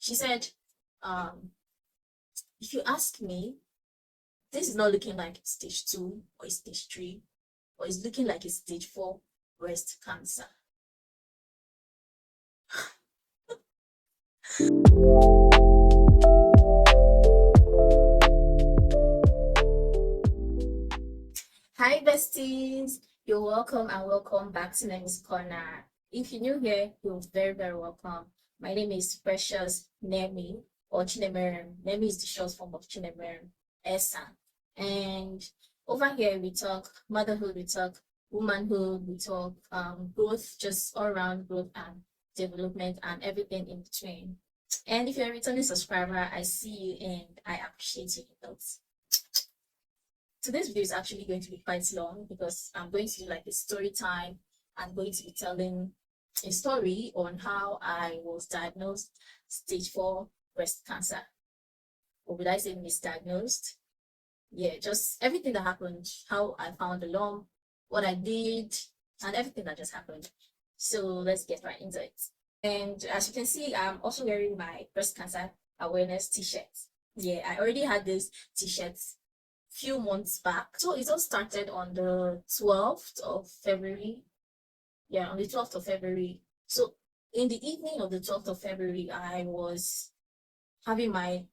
She said, if you ask me, this is not looking like stage 2 or stage 3, or it's looking like a stage 4 breast cancer. Hi besties, you're welcome and welcome back to Nemi's Corner. If you're new here, you're very welcome. My name is Precious Nemi or Chinemerem. Nemi is the short form of Chinemerem Esa. And over here we talk motherhood, we talk womanhood, we talk growth, just all around growth and development and everything in between. And if you're a returning subscriber, I see you and I appreciate your notes. Today's video is actually going to be quite long because I'm going to do like a story time. I'm going to be telling a story on how I was diagnosed stage 4 breast cancer. Or would I say misdiagnosed? Yeah, just everything that happened, how I found the lump, what I did, and everything that just happened. So let's get right into it. And as you can see, I'm also wearing my breast cancer awareness t-shirt. Yeah, I already had this t-shirt few months back. So it all started on the 12th of February. Yeah, on the 12th of February. So in the evening of the 12th of February, I was having my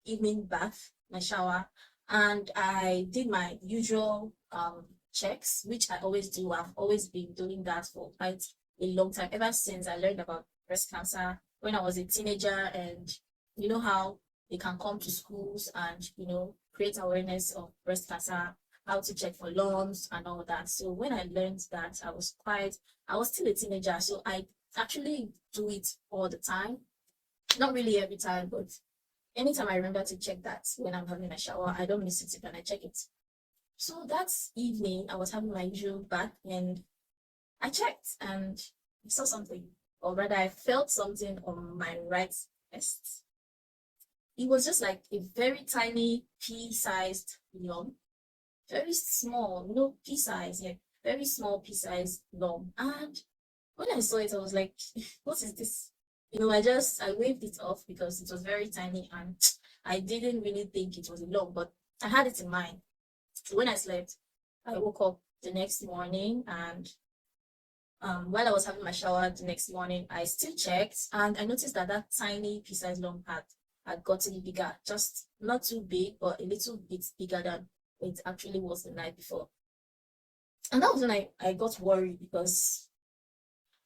evening bath, my shower, and I did my usual checks, which I always do. I've always been doing that for quite a long time, ever since I learned about breast cancer when I was a teenager. And you know how they can come to schools and create awareness of breast cancer, how to check for lumps and all that. So when I learned that, I was still a teenager, so I actually do it all the time. Not really every time, but anytime I remember to check that when I'm having a shower, I don't miss it when I check it. So that evening, I was having my usual bath and I checked and I saw something, or rather, I felt something on my right breast. It was just like a very tiny pea-sized lump, very small, pea-size, yeah, very small pea-sized lump. And when I saw it, I was like, what is this? I waved it off because it was very tiny and I didn't really think it was a lump, but I had it in mind. So when I slept, I woke up the next morning, and while I was having my shower the next morning, I still checked and I noticed that that tiny pea-sized lump had gotten bigger, just not too big, but a little bit bigger than it actually was the night before. And that was when I got worried because,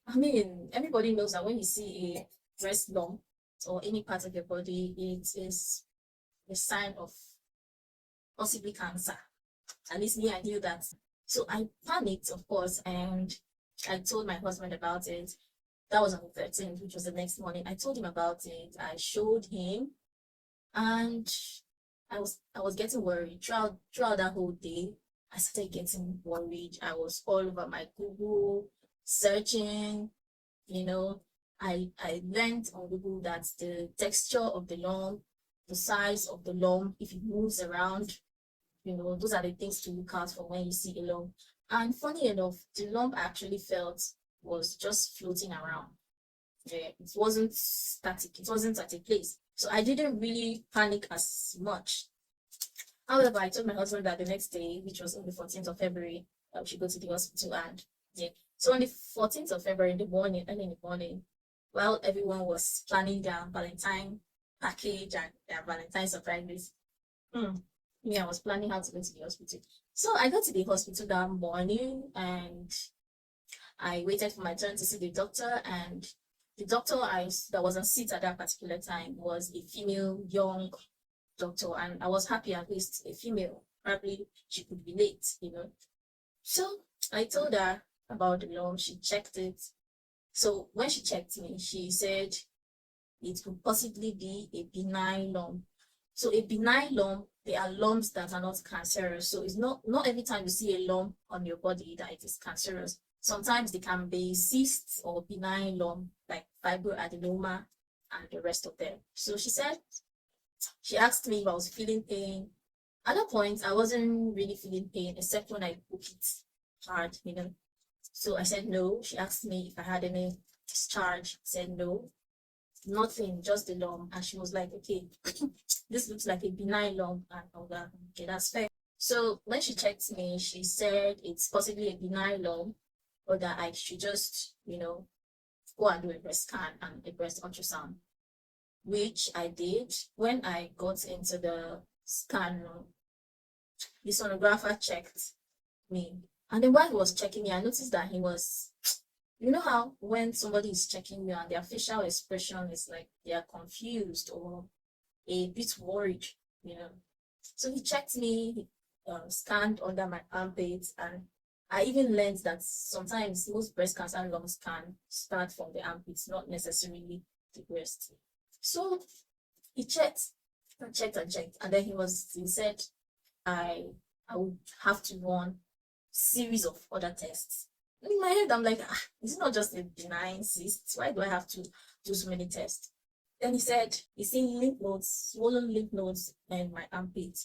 I mean, everybody knows that when you see a breast lump or any part of your body, it is a sign of possibly cancer. At least me, I knew that. So I panicked, of course, and I told my husband about it. That was on the 13th, which was the next morning. I told him about it. I showed him, and I was getting worried throughout that whole day. I started getting worried. I was all over my Google searching. I learned on Google that the texture of the lump, the size of the lump, if it moves around, those are the things to look out for when you see a lump. And funny enough, the lump I actually felt was just floating around. Yeah, it wasn't static. It wasn't at a place. So I didn't really panic as much. However, I told my husband that the next day, which was on the 14th of February, we should go to the hospital. And yeah, so on the 14th of February in the morning, early in the morning, while everyone was planning their Valentine package and their Valentine surprises, I was planning how to go to the hospital. So I got to the hospital that morning and I waited for my turn to see the doctor. And the doctor that was on seat at that particular time was a female, young doctor, and I was happy at least a female. Probably she could relate. So I told her about the lump. She checked it. So when she checked me, she said it could possibly be a benign lump. So a benign lump, there are lumps that are not cancerous. So it's not every time you see a lump on your body that it is cancerous. Sometimes they can be cysts or benign lump like fibroadenoma and the rest of them. So she asked me if I was feeling pain. At that point, I wasn't really feeling pain except when I poke it hard. So I said no. She asked me if I had any discharge. I said no. nothing, just the lump. And she was like, okay, this looks like a benign lump and all that. Okay, that's fair. So when she checked me, she said it's possibly a benign lump, or that I should just, go and do a breast scan and a breast ultrasound, which I did. When I got into the scan room, the sonographer checked me. And then while he was checking me, I noticed that he was, you know how when somebody is checking you and their facial expression is like they are confused or a bit worried, you know. So he checked me, he scanned under my armpits, and I even learned that sometimes most breast cancer lumps can start from the armpits, not necessarily the breast. So he checked and checked and checked, and then he said I I would have to run series of other tests. In my head, I'm like, it's not just a benign cyst. Why do I have to do so many tests? Then he said, he's seen lymph nodes, swollen lymph nodes in my armpit,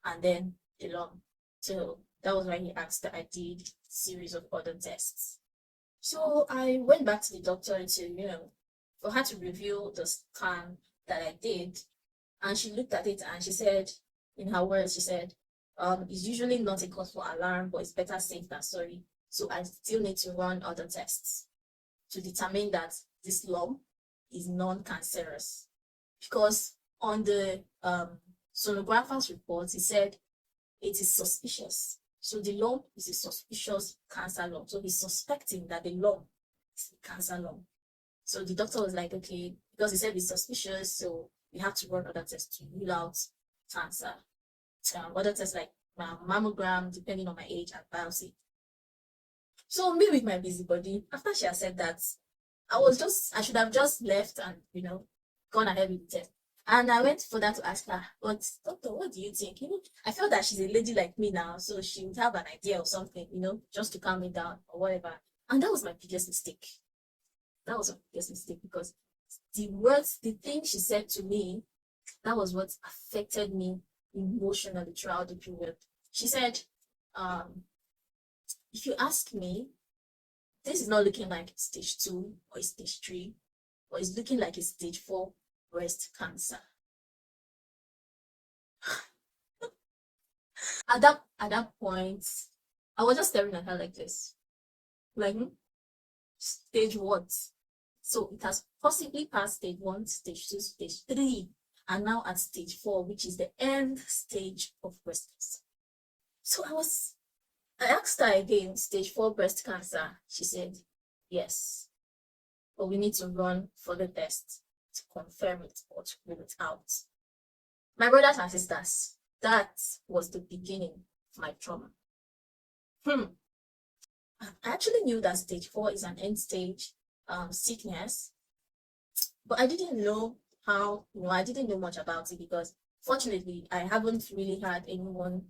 and then the lump. So that was why he asked that I did series of other tests. So I went back to the doctor to, for her to review the scan that I did. And she looked at it and she said, in her words, she said, it's usually not a cause for alarm, but it's better safe than sorry. So I still need to run other tests to determine that this lump is non-cancerous. Because on the sonographer's report, he said it is suspicious. So the lump is a suspicious cancer lump. So he's suspecting that the lump is a cancer lump. So the doctor was like, okay, because he said it's suspicious, so we have to run other tests to rule out cancer. Other tests like mammogram, depending on my age, and biopsy. So me with my busybody, after she had said that, I should have just left and, gone ahead with the test. And I went for that to ask her, but doctor, what do you think? I felt that she's a lady like me now, so she would have an idea or something, just to calm me down or whatever. And that was my biggest mistake. That was my biggest mistake, because the thing she said to me, that was what affected me emotionally throughout the period. She said, if you ask me, this is not looking like stage 2 or stage 3, but it's looking like a stage 4 breast cancer. At that point, I was just staring at her like this. Like, stage what? So it has possibly passed stage 1, stage 2, stage 3, and now at stage 4, which is the end stage of breast cancer. So I asked her again, stage 4 breast cancer. She said, yes, but we need to run further tests to confirm it or to rule it out. My brothers and sisters, that was the beginning of my trauma. I actually knew that stage 4 is an end stage sickness, but I didn't know how, I didn't know much about it, because fortunately, I haven't really had anyone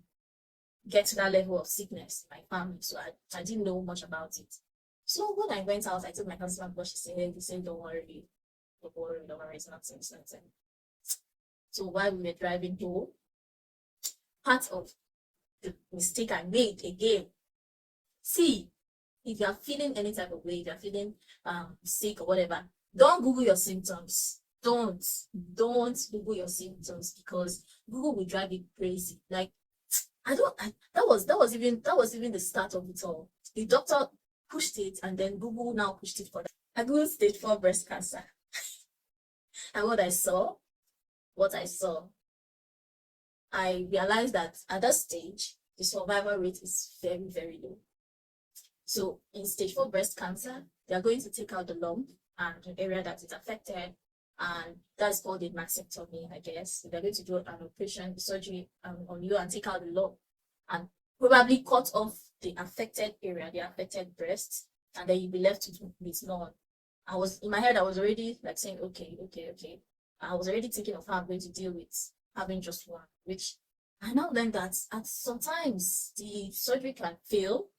get to that level of sickness in my family, so I didn't know much about it. So when I went out, I told my husband what she said. He said, don't worry, it's nothing, it's nothing. So while we were driving home, part of the mistake I made again, see, if you're feeling any type of way, if you're feeling sick or whatever, don't Google your symptoms. Don't Google your symptoms, because Google will drive you crazy. Like, that was even the start of it all. The doctor pushed it, and then Google now pushed it further. I googled stage 4 breast cancer. And what I saw, I realized that at that stage, the survival rate is very, very low. So in stage 4 breast cancer, they are going to take out the lump and the area that is affected, and that's called a mastectomy, I guess. So they're going to do an operation, surgery on you, and take out the lump and probably cut off the affected area, the affected breast, and then you'll be left with none. In my head, I was already like saying, okay. I was already thinking of how I'm going to deal with having just one, which I now learned that sometimes the surgery can fail,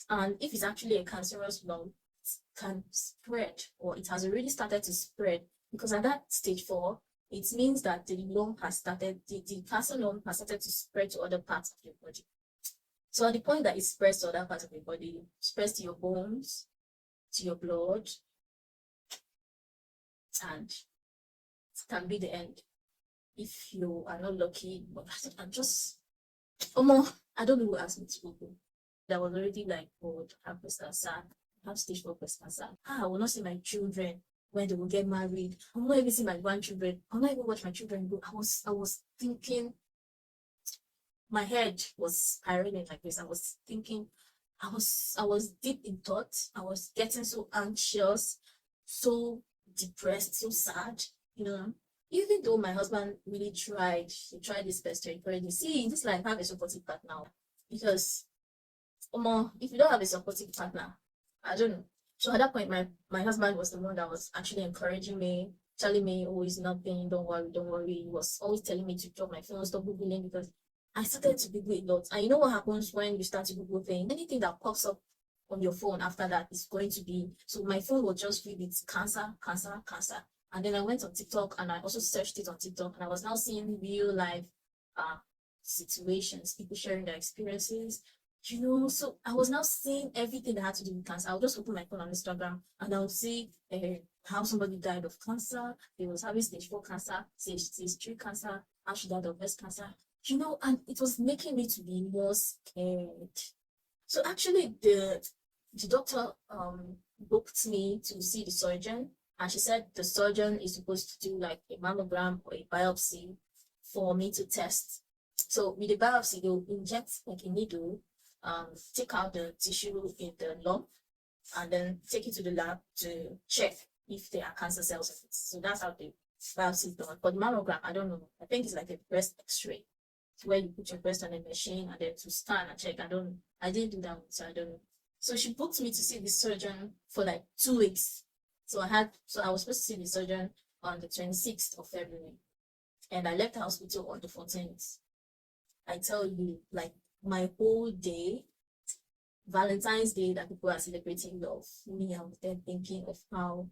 and if it's actually a cancerous lump, it can spread, or it has already started to spread, because at that stage 4, it means that the cancer lump has started to spread to other parts of your body. So at the point that it spreads to other parts of your body, spreads to your bones, to your blood, and it can be the end if you are not lucky. But I'm just, I don't know who asked me to Google. That was already like, oh, I have breast cancer, I have stage 4 breast cancer. I will not see my children when they will get married. I will not even see my grandchildren. I will not even watch my children go. I was thinking, my head was spiraling like this. I was thinking, I was deep in thought. I was getting so anxious, so depressed, so sad, you know. Even though my husband really tried, he tried his best to encourage me. See, in this life, have a supportive partner. Because if you don't have a supportive partner, I don't know. So at that point, my husband was the one that was actually encouraging me, telling me, oh, it's nothing, don't worry, don't worry. He was always telling me to drop my phone, stop Googling, because I started to Google a lot. And you know what happens when you start to Google things? Anything that pops up on your phone after that is going to be, so my phone will just read it cancer, cancer, cancer. And then I went on TikTok and I also searched it on TikTok, and I was now seeing real life uh, situations, people sharing their experiences, so I was now seeing everything that had to do with cancer. I'll just open my phone on Instagram and I'll see how somebody died of cancer. They was having stage 4 cancer, stage 3 cancer, how she died of breast cancer. And it was making me to be more scared. So actually, the doctor booked me to see the surgeon, and she said the surgeon is supposed to do like a mammogram or a biopsy for me to test. So with the biopsy, they'll inject like a needle, take out the tissue in the lump, and then take it to the lab to check if there are cancer cells in it. So that's how the biopsy is done. For the mammogram, I don't know. I think it's like a breast X-ray, where you put your breast on a machine and then to scan and check. I didn't do that one, so I don't know. So she booked me to see the surgeon for like 2 weeks. So I was supposed to see the surgeon on the 26th of February, and I left the hospital on the 14th. I tell you, like, my whole day, Valentine's Day, that people are celebrating love, me, I was then thinking of how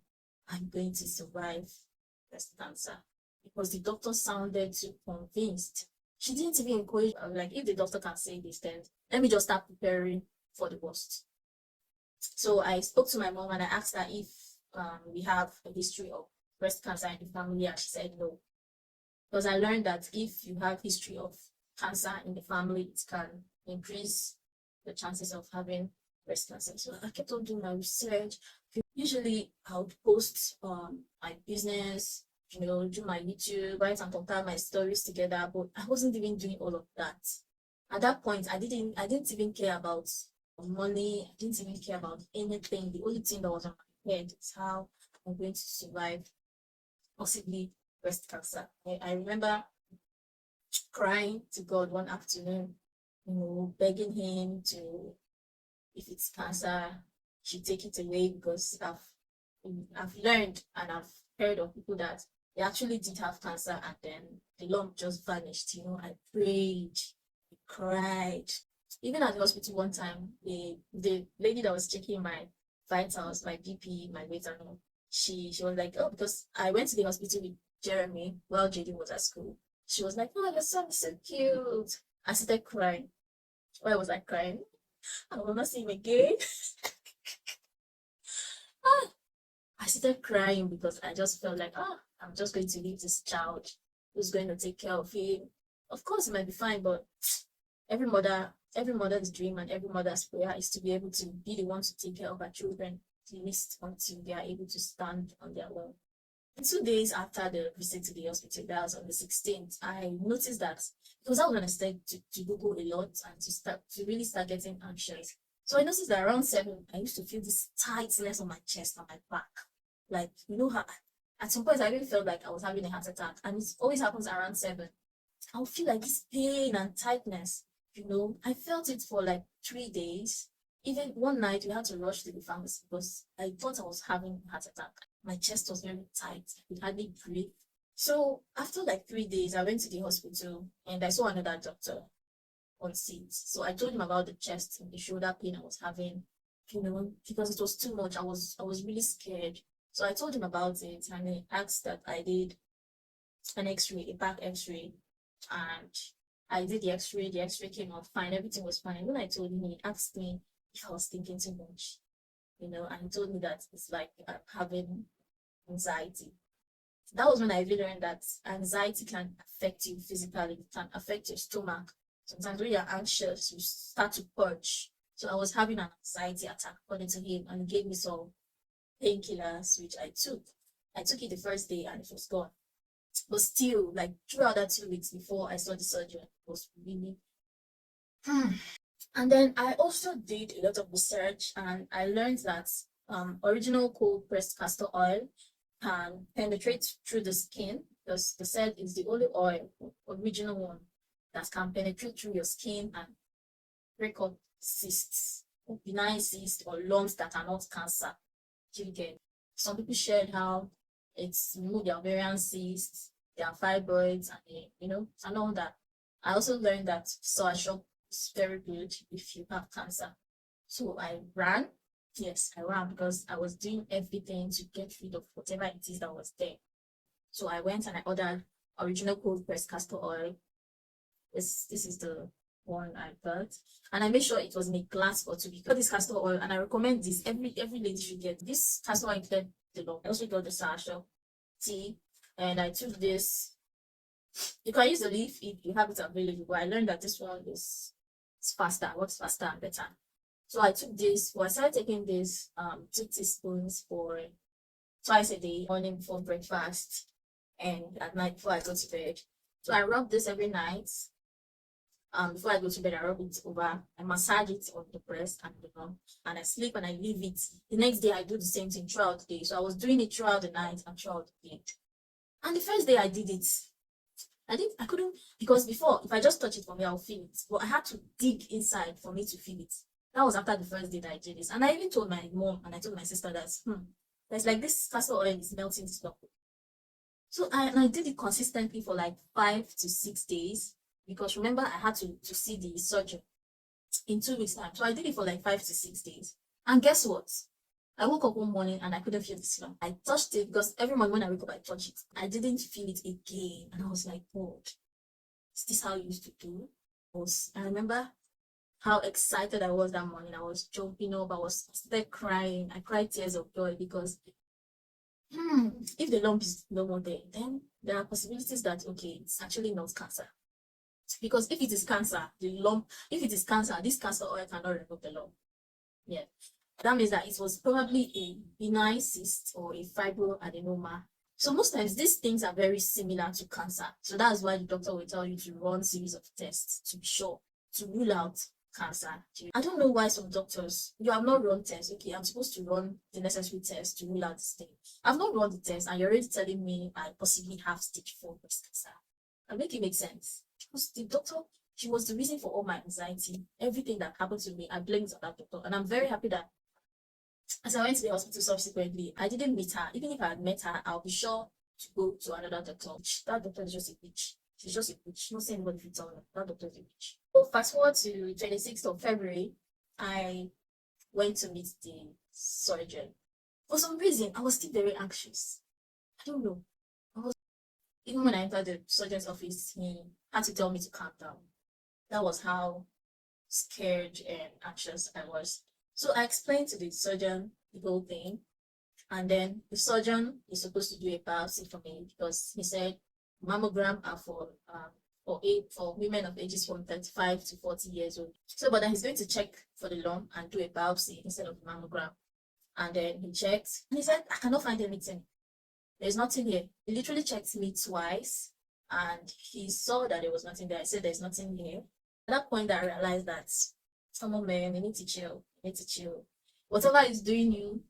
I'm going to survive breast cancer, because the doctor sounded too convinced. She didn't even encourage, like, if the doctor can say this, then let me just start preparing for the worst. So I spoke to my mom and I asked her if we have a history of breast cancer in the family, and she said no. Because I learned that if you have history of cancer in the family, it can increase the chances of having breast cancer. So I kept on doing my research. Usually I would post my business, do my YouTube, write and compile my stories together, but I wasn't even doing all of that. At that point, I didn't even care about money. I didn't even care about anything. The only thing that was on my head is how I'm going to survive possibly breast cancer. I remember crying to God one afternoon, begging him to, if it's cancer, she take it away, because I've learned and I've heard of people that they actually did have cancer and then the lump just vanished. I prayed, I cried. Even at the hospital one time, the lady that was checking my vitals, my BP, my weight and all, she was like, oh, because I went to the hospital with Jeremy while JD was at school. She was like, oh, your son is so cute. I started crying. Why was I crying? I will not see him again. I started crying because I just felt like, I'm just going to leave this child who's going to take care of him. Of course, it might be fine, but every mother's dream and every mother's prayer is to be able to be the one to take care of her children, at least until they are able to stand on their own. 2 days after the visit to the hospital, that was on the 16th, I noticed that, because I was on a stage to Google a lot and to really start getting anxious. So I noticed that around 7, I used to feel this tightness on my chest, on my back. Like, how at some point I really felt like I was having a heart attack, and it always happens around 7. I'll feel like this pain and tightness. I felt it for like 3 days. Even one night we had to rush to the pharmacy because I thought I was having a heart attack. My chest was very tight. I could hardly breathe. So after like 3 days, I went to the hospital and I saw another doctor on seat. So I told him about the chest and the shoulder pain I was having, because it was too much. I was really scared. So I told him about it, and he asked that I did an X-ray, a back X-ray, and I did the X-ray. The X-ray came out fine. Everything was fine. When I told him, he asked me if I was thinking too much, and he told me that it's like having anxiety. That was when I really learned that anxiety can affect you physically, it can affect your stomach. Sometimes when you're anxious, you start to purge. So I was having an anxiety attack according to him, and he gave me some painkillers, which I took. I took it the first day and it was gone. But still, like throughout that 2 weeks before I saw the surgeon, it was really And then I also did a lot of research and I learned that original cold pressed castor oil can penetrate through the skin because they said it's the only oil, original one, that can penetrate through your skin and break up cysts, benign cysts or lumps that are not cancer. You get. Some people shared how it's removed their ovarian cysts, their fibroids, and and all that. I also learned that soursop is very good if you have cancer. So I ran. Yes, I ran because I was doing everything to get rid of whatever it is that was there. So I went and I ordered original cold pressed castor oil. This is the one I got, and I made sure it was in a glass bottle. We got this castor oil, and I recommend this. Every lady should get this castor oil. Included the law. I also got the soursop tea, and I took this. You can use the leaf if you have it available, but I learned that this one is it's faster, works faster and better. So I took this. Well, I started taking this 2 teaspoons for twice a day, morning before breakfast, and at night before I go to bed. So I rub this every night. Before I go to bed, I rub it over, I massage it on the breast and the arm, and I sleep and I leave it. The next day, I do the same thing throughout the day. So I was doing it throughout the night and throughout the day. And the first day I did it, I couldn't, because before, if I just touch it for me, I'll feel it. But I had to dig inside for me to feel it. That was after the first day that I did this. And I even told my mom and I told my sister that, there's like this castor oil is melting this stuff. So I did it consistently for like 5 to 6 days. Because remember, I had to see the surgeon in 2 weeks' time. So I did it for like 5 to 6 days. And guess what? I woke up one morning and I couldn't feel the slump. I touched it because every morning when I wake up, I touch it. I didn't feel it again. And I was like, God, is this how you used to do? I remember how excited I was that morning. I was jumping up. I started crying. I cried tears of joy because if the lump is no more there, then there are possibilities that, okay, it's actually not cancer. Because if it is cancer, if it is cancer, this cancer oil cannot remove the lump. Yeah. That means that it was probably a benign cyst or a fibroadenoma. So most times these things are very similar to cancer. So that's why the doctor will tell you to run series of tests to be sure, to rule out cancer. I don't know why some doctors, you have not run tests. Okay, I'm supposed to run the necessary tests to rule out this thing. I've not run the test and you're already telling me I possibly have stage 4 breast cancer. That make it make sense. Because the doctor, she was the reason for all my anxiety. Everything that happened to me, I blamed on that doctor. And I'm very happy that as I went to the hospital subsequently, I didn't meet her. Even if I had met her, I'll be sure to go to another doctor. That doctor is just a bitch. She's just a bitch. Not saying anybody fits on her. That doctor is a bitch. So fast forward to 26th of February, I went to meet the surgeon. For some reason, I was still very anxious. I don't know. Even when I entered the surgeon's office, he had to tell me to calm down. That was how scared and anxious I was. So I explained to the surgeon the whole thing. And then the surgeon is supposed to do a biopsy for me because he said mammogram are for women of ages from 35 to 40 years old. So, but then he's going to check for the lump and do a biopsy instead of mammogram. And then he checked and he said, I cannot find anything. There's nothing here. He literally checked me twice and he saw that there was nothing there. I said, there's nothing here. At that point, I realized that come on, man, you need to chill. You need to chill. Whatever is doing you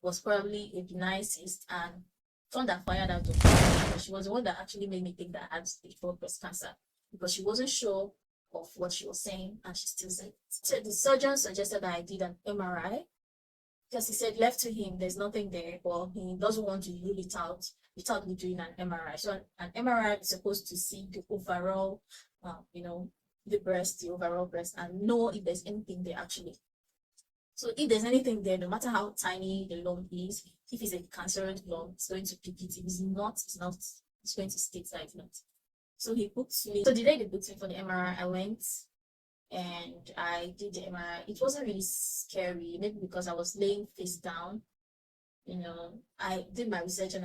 was probably a benign cyst and found that fired out of her. She was the one that actually made me think that I had stage 4 breast cancer because she wasn't sure of what she was saying and she still said. So the surgeon suggested that I did an MRI because he said left to him, there's nothing there, but he doesn't want to rule it out without me doing an MRI. So an MRI is supposed to see the overall, the overall breast, and know if there's anything there actually. So if there's anything there, no matter how tiny the lump is, if it's a cancerous lump, it's going to pick it. If it's not, it's going to state that it's not. So he booked me. So the day they booked me for the MRI, I went and I did the MRI. It wasn't really scary, maybe because I was laying face down. I did my research and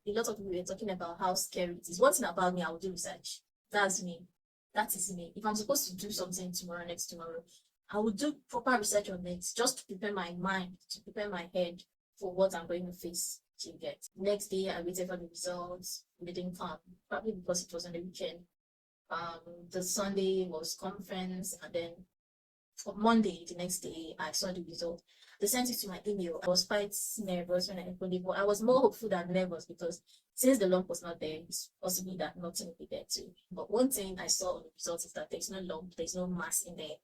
a lot of people were talking about how scary it is. One thing about me, I will do research. That's me. That is me. If I'm supposed to do something tomorrow, next tomorrow, I will do proper research on it just to prepare my mind, to prepare my head for what I'm going to face. To get next day, I waited for the results. They didn't come, probably because it was on the weekend. The Sunday was conference, and then on Monday, the next day, I saw the result. They sent it to my email. I was quite nervous when I opened it, but I was more hopeful than nervous because since the lump was not there, it's possible that nothing will be there too. But one thing I saw on the results is that there's no lump, there's no mass in there.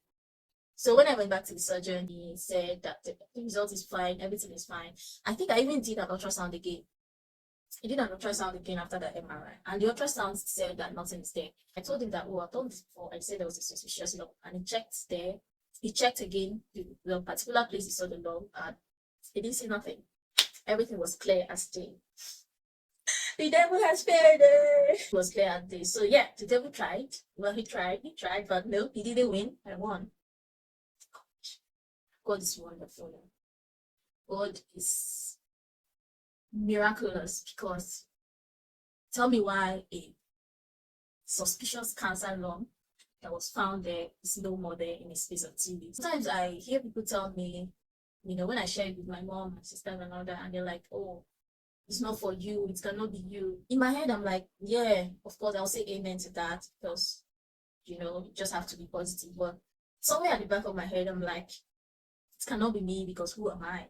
So when I went back to the surgeon, he said that the result is fine, everything is fine. I think I even did an ultrasound again. He did an ultrasound again after the MRI, and the ultrasound said that nothing is there. I told him that, oh, I've done this before. I said there was a suspicious lump, and he checked there. He checked again the particular place he saw the lump, and he didn't see nothing. Everything was clear as day. The devil has failed. It was clear as day. So yeah, the devil tried. Well, he tried, but no, he didn't win. I won. God is wonderful. God is miraculous, because tell me why a suspicious cancer lump that was found there is no more there in a space of 2 weeks. Sometimes I hear people tell me, when I share it with my mom, my sister, and all that, and they're like, oh, it's not for you, it cannot be you. In my head, I'm like, yeah, of course, I'll say amen to that, because, you just have to be positive. But somewhere at the back of my head, I'm like, it cannot be me, because who am I?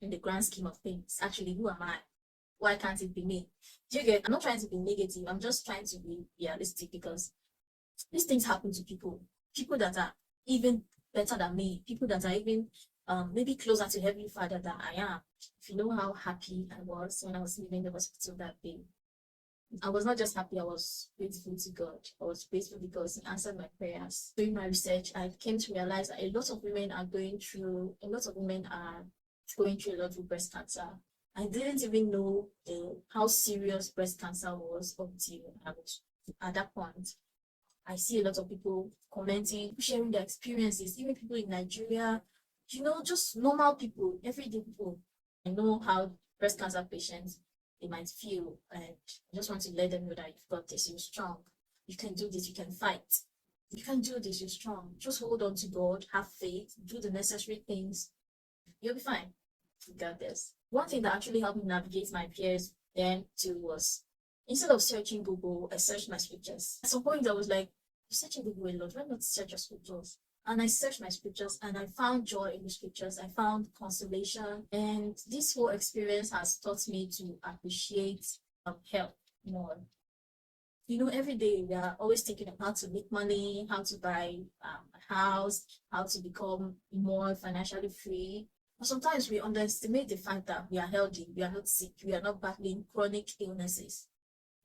In the grand scheme of things, actually, who am I? Why can't it be me? Do you get? I'm not trying to be negative. I'm just trying to be realistic, because these things happen to people that are even better than me, people that are even maybe closer to Heavenly Father than I am. If you know how happy I was when I was leaving the hospital that day, I was not just happy, I was grateful to God. I was grateful because He answered my prayers. Doing my research, I came to realize that a lot of women are going through a lot with breast cancer. I didn't even know how serious breast cancer was until I was at that point. I see a lot of people commenting, sharing their experiences, even people in Nigeria, just normal people, everyday people. I know how breast cancer patients they might feel, and I just want to let them know that you've got this, you're strong. You can do this, you can fight. You can do this, you're strong. Just hold on to God, have faith, do the necessary things. You'll be fine. You got this. One thing that actually helped me navigate my peers then too was, instead of searching Google, I searched my scriptures. At some point, I was like, you're searching Google a lot. Why not search your scriptures? And I searched my scriptures, and I found joy in the scriptures. I found consolation. And this whole experience has taught me to appreciate health more. Every day we are always thinking of how to make money, how to buy a house, how to become more financially free. But sometimes we underestimate the fact that we are healthy, we are not sick, we are not battling chronic illnesses.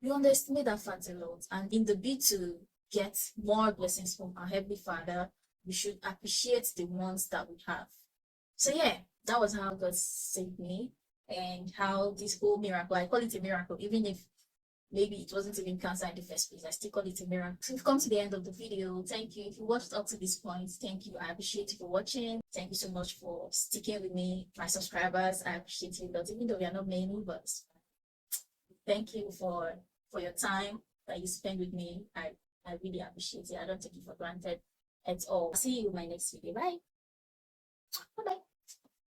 We underestimate that fact a lot. And in the bid to get more blessings from our Heavenly Father, we should appreciate the ones that we have. So yeah, that was how God saved me, and how this whole miracle, I call it a miracle, even if maybe it wasn't even cancer in the first place, I still call it a miracle. So we've come to the end of the video. Thank you. If you watched up to this point, thank you. I appreciate you for watching. Thank you so much for sticking with me. My subscribers, I appreciate you a lot, even though we are not many, but thank you for your time that you spend with me. I really appreciate it. I don't take it for granted at all. See you in my next video. Bye. Bye-bye.